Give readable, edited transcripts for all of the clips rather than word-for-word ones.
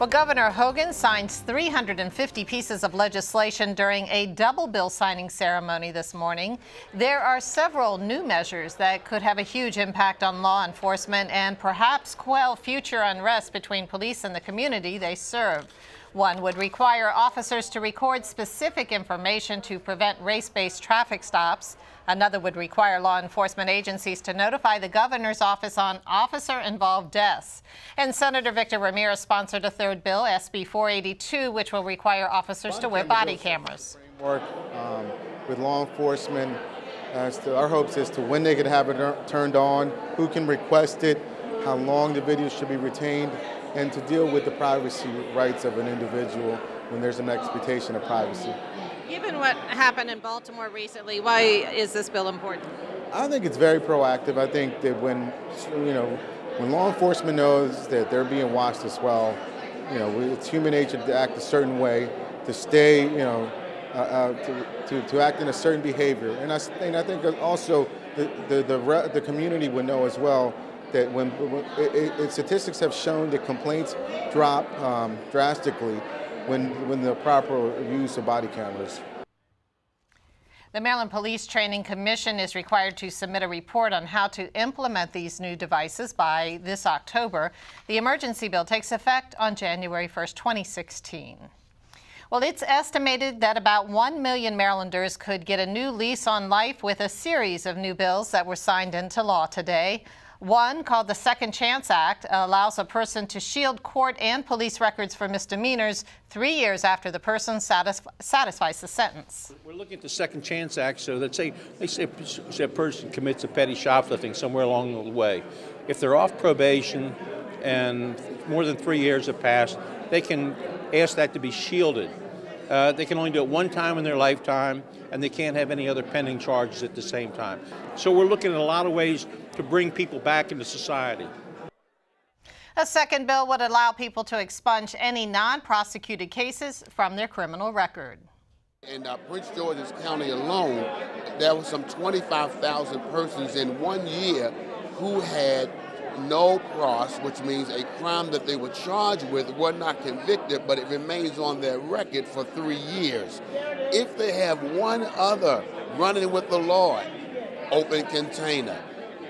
Well, Governor Hogan signs 350 pieces of legislation during a double bill signing ceremony this morning. There are several new measures that could have a huge impact on law enforcement and perhaps quell future unrest between police and the community they serve. One would require officers to record specific information to prevent race-based traffic stops. Another would require law enforcement agencies to notify the governor's office on officer-involved deaths. And Senator Victor Ramirez sponsored a third bill, SB 482, which will require officers to wear body cameras. Framework with law enforcement, our hopes is to when they could have it turned on, who can request it, how long the video should be retained, and to deal with the privacy rights of an individual when there's an expectation of privacy. Given what happened in Baltimore recently, why is this bill important? I think it's very proactive. I think that when law enforcement knows that they're being watched as well, it's human nature to act a certain way, to stay, to act in a certain behavior. And I think also the community would know as well that when statistics have shown that complaints drop drastically when the proper use of body cameras. The Maryland Police Training Commission is required to submit a report on how to implement these new devices by this October. The emergency bill takes effect on January 1st, 2016. Well, it's estimated that about 1 million Marylanders could get a new lease on life with a series of new bills that were signed into law today. One, called the Second Chance Act, allows a person to shield court and police records for misdemeanors 3 years after the person satisfies the sentence. We're looking at the Second Chance Act, so that say a person commits a petty shoplifting somewhere along the way. If they're off probation and more than 3 years have passed, they can ask that to be shielded. They can only do it one time in their lifetime, and they can't have any other pending charges at the same time. So we're looking at a lot of ways to bring people back into society. A second bill would allow people to expunge any non-prosecuted cases from their criminal record. In Prince George's County alone, there were some 25,000 persons in 1 year who had no pros, which means a crime that they were charged with were not convicted, but it remains on their record for 3 years. If they have one other running with the Lord, open container,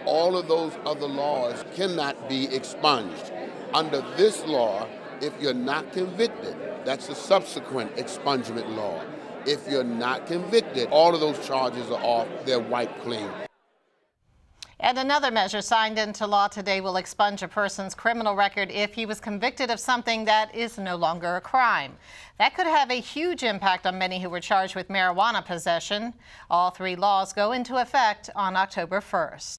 all of those other laws cannot be expunged. Under this law, if you're not convicted, that's a subsequent expungement law. If you're not convicted, all of those charges are off, they're wiped clean. And another measure signed into law today will expunge a person's criminal record if he was convicted of something that is no longer a crime. That could have a huge impact on many who were charged with marijuana possession. All three laws go into effect on October 1st.